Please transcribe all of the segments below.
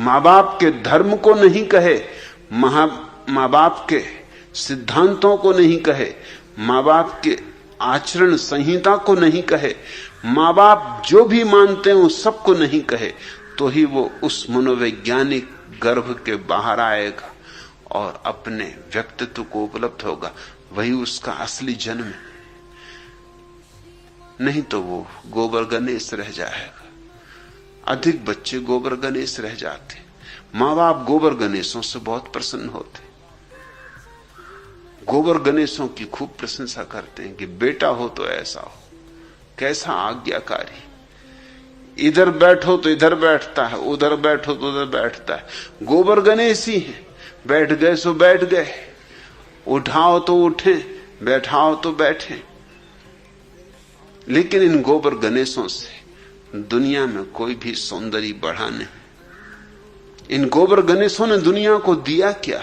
माँ बाप के धर्म को नहीं कहे, माँ बाप के सिद्धांतों को नहीं कहे, माँ बाप के आचरण संहिता को नहीं कहे, माँ बाप जो भी मानते हैं उस सबको नहीं कहे, तो ही वो उस मनोवैज्ञानिक गर्भ के बाहर आएगा और अपने व्यक्तित्व को उपलब्ध होगा। वही उसका असली जन्म है। नहीं तो वो गोबर गणेश रह जाएगा। अधिक बच्चे गोबर गणेश रह जाते। माँ बाप गोबर गणेशों से बहुत प्रसन्न होते, गोबर गणेशों की खूब प्रशंसा करते हैं कि बेटा हो तो ऐसा हो, कैसा आज्ञाकारी, इधर बैठो तो इधर बैठता है, उधर बैठो तो उधर बैठता है। गोबर गणेश ही है, बैठ गए सो बैठ गए, उठाओ तो उठे, बैठाओ तो बैठे। लेकिन इन गोबर गणेशों से दुनिया में कोई भी सौंदर्य बढ़ा नहीं। इन गोबर गणेशों ने दुनिया को दिया क्या?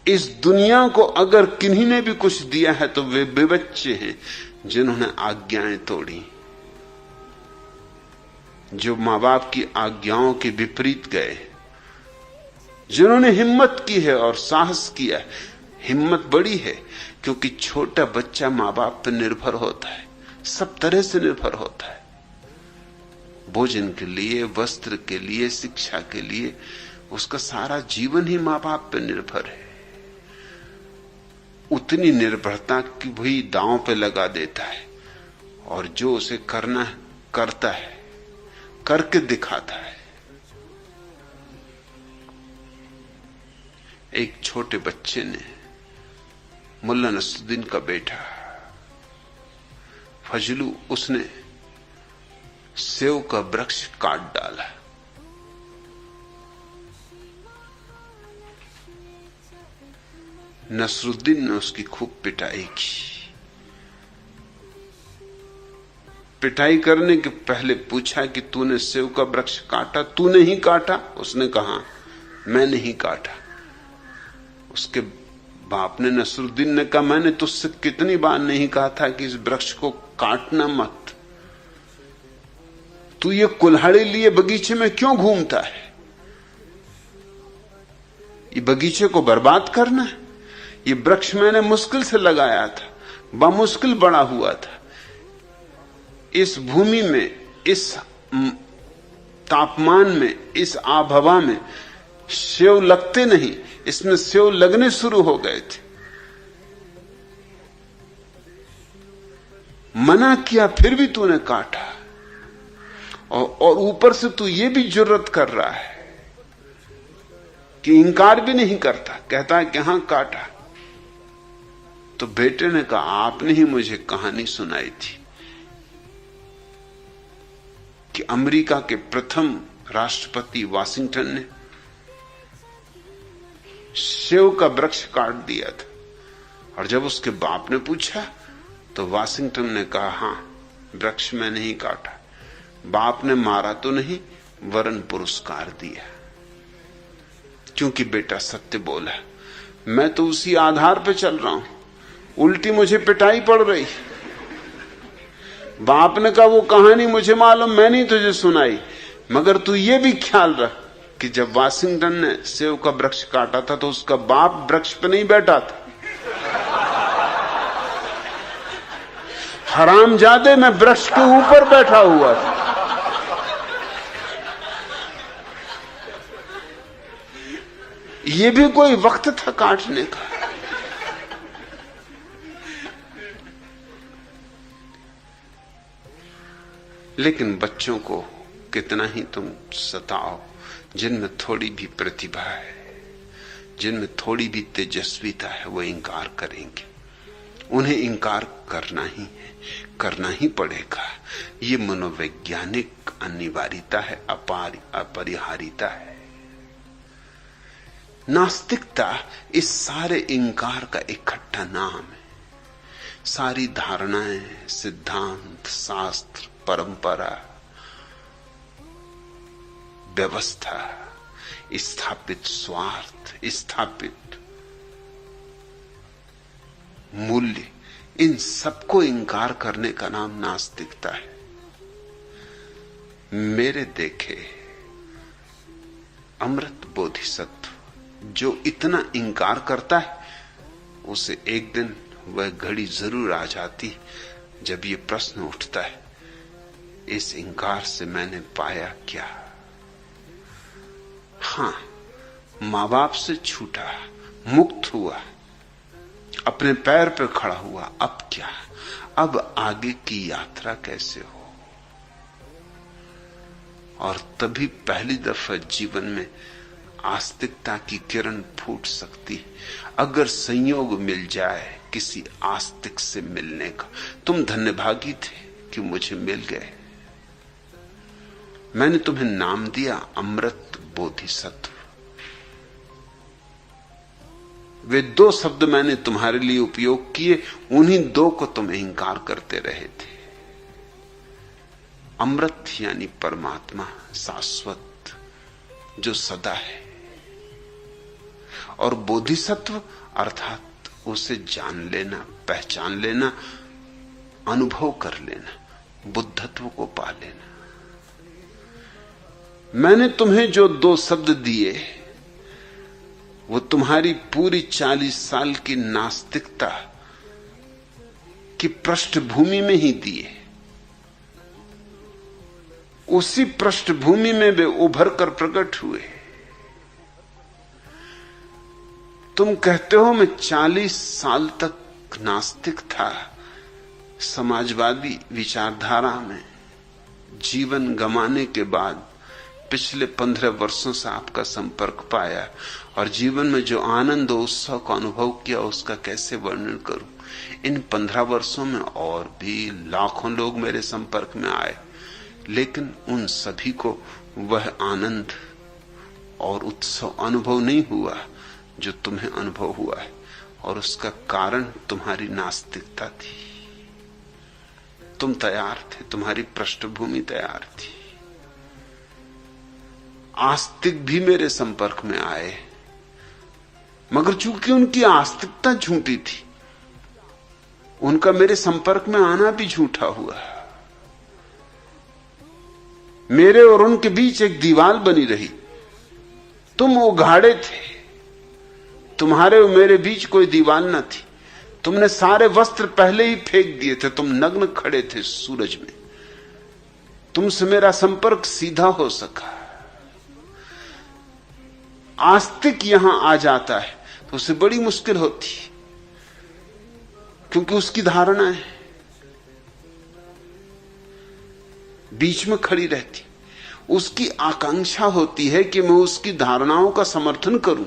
इस दुनिया को अगर किन्हीं ने भी कुछ दिया है तो वे बच्चे हैं जिन्होंने आज्ञाएं तोड़ी, जो मां बाप की आज्ञाओं के विपरीत गए, जिन्होंने हिम्मत की है और साहस किया है। हिम्मत बड़ी है क्योंकि छोटा बच्चा मां बाप पर निर्भर होता है, सब तरह से निर्भर होता है, भोजन के लिए, वस्त्र के लिए, शिक्षा के लिए। उसका सारा जीवन ही मां बाप पर निर्भर है। उतनी निर्भरता की वही दांव पे लगा देता है और जो उसे करना है करता है, करके दिखाता है। एक छोटे बच्चे ने, मुल्ला नसरुद्दीन का बेटा फजलू, उसने सेव का वृक्ष काट डाला। नसरुद्दीन ने उसकी खूब पिटाई की। पिटाई करने के पहले पूछा कि तूने सेव का वृक्ष काटा? तूने ही काटा? उसने कहा मैं नहीं काटा। उसके बाप ने, नसरुद्दीन ने कहा मैंने तुझसे कितनी बार नहीं कहा था कि इस वृक्ष को काटना मत, तू ये कुल्हाड़ी लिए बगीचे में क्यों घूमता है? ये बगीचे को बर्बाद करना है? ये वृक्ष मैंने मुश्किल से लगाया था, बामुश्किल बड़ा हुआ था। इस भूमि में, इस तापमान में, इस आबहवा में सेव लगते नहीं, इसमें सेव लगने शुरू हो गए थे। मना किया फिर भी तूने काटा, और ऊपर से तू ये भी जुर्रत कर रहा है कि इंकार भी नहीं करता, कहता है कि हां काटा। तो बेटे ने कहा आपने ही मुझे कहानी सुनाई थी कि अमेरिका के प्रथम राष्ट्रपति वाशिंगटन ने सेव का वृक्ष काट दिया था, और जब उसके बाप ने पूछा तो वाशिंगटन ने कहा हां, वृक्ष मैंने नहीं काटा। बाप ने मारा तो नहीं, वरन पुरस्कार दिया, क्योंकि बेटा सत्य बोला। मैं तो उसी आधार पे चल रहा हूं, उल्टी मुझे पिटाई पड़ रही। बाप ने कहा वो कहानी मुझे मालूम, मैं नहीं तुझे सुनाई, मगर तू ये भी ख्याल रख कि जब वाशिंगटन ने सेव का वृक्ष काटा था तो उसका बाप वृक्ष पे नहीं बैठा था। हरामजादे में वृक्ष के ऊपर बैठा हुआ था। ये भी कोई वक्त था काटने का। लेकिन बच्चों को कितना ही तुम सताओ, जिनमें थोड़ी भी प्रतिभा है, जिनमें थोड़ी भी तेजस्विता है, वो इंकार करेंगे। उन्हें इंकार करना ही है, करना ही पड़ेगा। ये मनोवैज्ञानिक अनिवार्यता है, अपरिहार्यता है। नास्तिकता इस सारे इंकार का इकट्ठा नाम है। सारी धारणाएं, सिद्धांत, शास्त्र, परंपरा, व्यवस्था, स्थापित स्वार्थ, स्थापित मूल्य, इन सबको इंकार करने का नाम नास्तिकता है। मेरे देखे अमृत बोधिसत्व जो इतना इंकार करता है, उसे एक दिन वह घड़ी जरूर आ जाती जब ये प्रश्न उठता है, इस इंकार से मैंने पाया क्या? हां, मां बाप से छूटा, मुक्त हुआ, अपने पैर पर खड़ा हुआ, अब क्या? अब आगे की यात्रा कैसे हो? और तभी पहली दफा जीवन में आस्तिकता की किरण फूट सकती है, अगर संयोग मिल जाए किसी आस्तिक से मिलने का। तुम धन्यभागी थे कि मुझे मिल गए। मैंने तुम्हें नाम दिया अमृत बोधिसत्व। वे 2 शब्द मैंने तुम्हारे लिए उपयोग किए, उन्हीं 2 को तुम इंकार करते रहे थे। अमृत यानी परमात्मा, शाश्वत, जो सदा है, और बोधिसत्व अर्थात उसे जान लेना, पहचान लेना, अनुभव कर लेना, बुद्धत्व को पा लेना। मैंने तुम्हें जो 2 शब्द दिए वो तुम्हारी पूरी 40 साल की नास्तिकता की पृष्ठभूमि में ही दिए। उसी पृष्ठभूमि में वे उभर कर प्रकट हुए। तुम कहते हो मैं 40 साल तक नास्तिक था, समाजवादी विचारधारा में जीवन गंवाने के बाद पिछले 15 वर्षों से आपका संपर्क पाया और जीवन में जो आनंद और उत्सव का अनुभव किया उसका कैसे वर्णन करूं। इन 15 वर्षों में और भी लाखों लोग मेरे संपर्क में आए, लेकिन उन सभी को वह आनंद और उत्सव अनुभव नहीं हुआ जो तुम्हें अनुभव हुआ है, और उसका कारण तुम्हारी नास्तिकता थी। तुम तैयार थे, तुम्हारी पृष्ठभूमि तैयार थी। आस्तिक भी मेरे संपर्क में आए, मगर चूंकि उनकी आस्तिकता झूठी थी, उनका मेरे संपर्क में आना भी झूठा हुआ। मेरे और उनके बीच एक दीवार बनी रही। तुम उघाड़े थे, तुम्हारे और मेरे बीच कोई दीवार न थी। तुमने सारे वस्त्र पहले ही फेंक दिए थे, तुम नग्न खड़े थे सूरज में। तुमसे मेरा संपर्क सीधा हो सका। आस्तिक यहां आ जाता है तो उसे बड़ी मुश्किल होती, क्योंकि उसकी धारणा है बीच में खड़ी रहती। उसकी आकांक्षा होती है कि मैं उसकी धारणाओं का समर्थन करूं,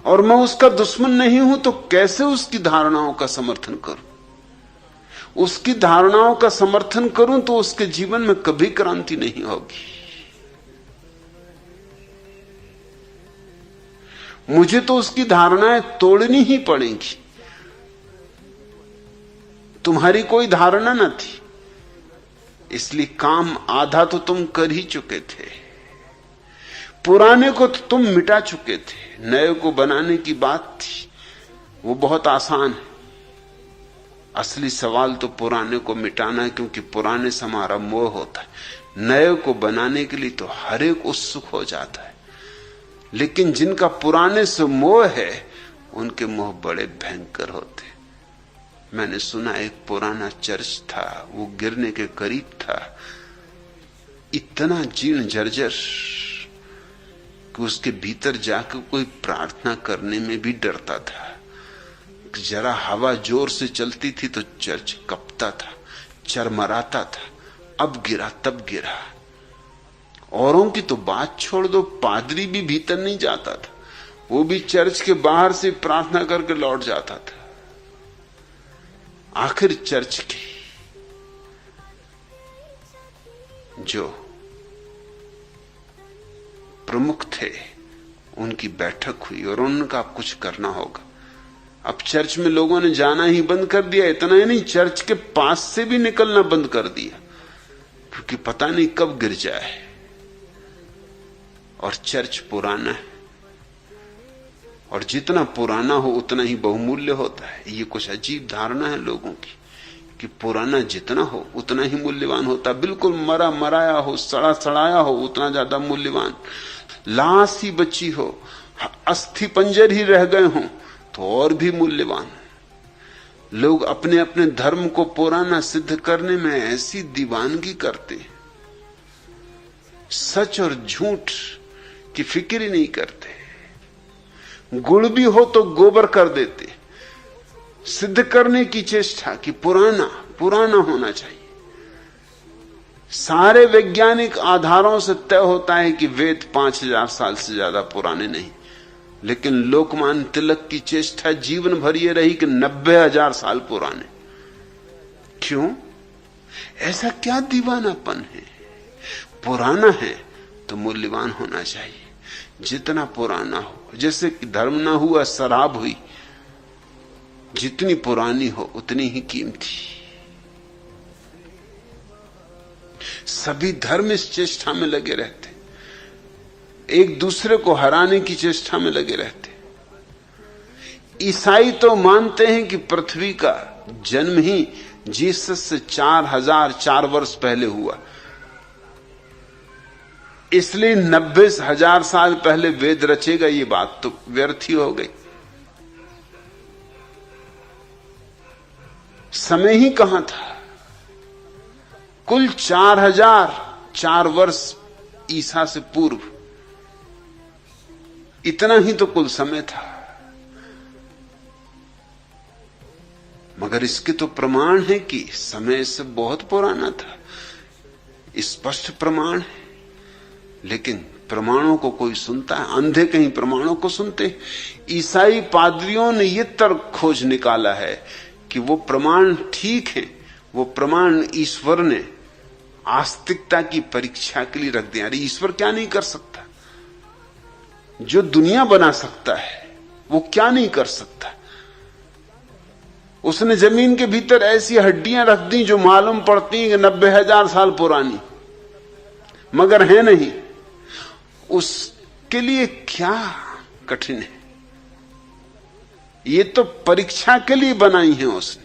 और मैं उसका दुश्मन नहीं हूं तो कैसे उसकी धारणाओं का समर्थन करूं। उसकी धारणाओं का समर्थन करूं तो उसके जीवन में कभी क्रांति नहीं होगी। मुझे तो उसकी धारणाएं तोड़नी ही पड़ेंगी। तुम्हारी कोई धारणा न थी, इसलिए काम आधा तो तुम कर ही चुके थे। पुराने को तो तुम मिटा चुके थे, नए को बनाने की बात थी, वो बहुत आसान है। असली सवाल तो पुराने को मिटाना है, क्योंकि पुराने से हमारा मोह होता है। नए को बनाने के लिए तो हर एक उत्सुक हो जाता है, लेकिन जिनका पुराने से मोह है उनके मोह बड़े भयंकर होते। मैंने सुना एक पुराना चर्च था, वो गिरने के करीब था, इतना जीर्ण जर्जर कि उसके भीतर जाकर कोई प्रार्थना करने में भी डरता था। जरा हवा जोर से चलती थी तो चर्च कपता था, चरमराता था। अब गिरा तब गिरा। औरों की तो बात छोड़ दो, पादरी भी भीतर नहीं जाता था, वो भी चर्च के बाहर से प्रार्थना करके लौट जाता था। आखिर चर्च के जो प्रमुख थे उनकी बैठक हुई और उन्होंने कहा अब कुछ करना होगा। अब चर्च में लोगों ने जाना ही बंद कर दिया। इतना ही नहीं, चर्च के पास से भी निकलना बंद कर दिया, क्योंकि पता नहीं कब गिर जाए। और चर्च पुराना है, और जितना पुराना हो उतना ही बहुमूल्य होता है। ये कुछ अजीब धारणा है लोगों की कि पुराना जितना हो उतना ही मूल्यवान होता। बिल्कुल मरा मराया हो, सड़ा सड़ाया हो, उतना ज्यादा मूल्यवान। लाश ही बची हो, अस्थि पंजर ही रह गए हों, तो और भी मूल्यवान। लोग अपने अपने धर्म को पुराना सिद्ध करने में ऐसी दीवानगी करते, सच और झूठ की फिक्र ही नहीं करते। गुड़ भी हो तो गोबर कर देते, सिद्ध करने की चेष्टा कि पुराना पुराना होना चाहिए। सारे वैज्ञानिक आधारों से तय होता है कि वेद 5000 साल से ज्यादा पुराने नहीं, लेकिन लोकमान्य तिलक की चेष्टा जीवन भर ये रही कि 90,000 साल पुराने। क्यों? ऐसा क्या दीवानापन है? पुराना है तो मूल्यवान होना चाहिए, जितना पुराना हो। जैसे कि धर्म ना हुआ शराब हुई, जितनी पुरानी हो उतनी ही कीमती। सभी धर्म इस चेष्टा में लगे रहते, एक दूसरे को हराने की चेष्टा में लगे रहते। ईसाई तो मानते हैं कि पृथ्वी का जन्म ही जीसस से 4004 वर्ष पहले हुआ, इसलिए 90,000 साल पहले वेद रचेगा। ये बात तो व्यर्थ ही हो गई। समय ही कहां था? कुल 4004 वर्ष ईसा से पूर्व, इतना ही तो कुल समय था। मगर इसके तो प्रमाण है कि समय से बहुत पुराना था, स्पष्ट प्रमाण है। लेकिन प्रमाणों को कोई सुनता है? अंधे कहीं प्रमाणों को सुनते? ईसाई पादरियों ने यह तर्क खोज निकाला है कि वो प्रमाण ठीक है, वो प्रमाण ईश्वर ने आस्तिकता की परीक्षा के लिए रख दिया। अरे ईश्वर क्या नहीं कर सकता? जो दुनिया बना सकता है वो क्या नहीं कर सकता? उसने जमीन के भीतर ऐसी हड्डियां रख दी जो मालूम पड़ती हैं कि 90,000 साल पुरानी, मगर है नहीं। उसके लिए क्या कठिन है? ये तो परीक्षा के लिए बनाई है उसने,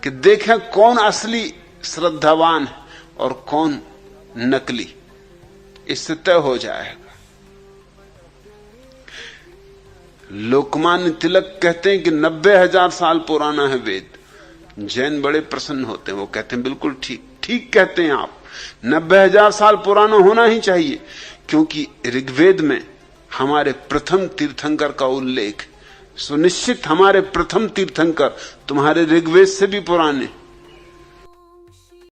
कि देखें कौन असली श्रद्धावान है और कौन नकली। इससे तय हो जाएगा। लोकमान्य तिलक कहते हैं कि 90,000 साल पुराना है वेद। जैन बड़े प्रसन्न होते हैं, वो कहते हैं बिल्कुल ठीक ठीक कहते हैं आप, 90,000 साल पुराना होना ही चाहिए, क्योंकि ऋग्वेद में हमारे प्रथम तीर्थंकर का उल्लेख। सुनिश्चित हमारे प्रथम तीर्थंकर तुम्हारे ऋग्वेद से भी पुराने।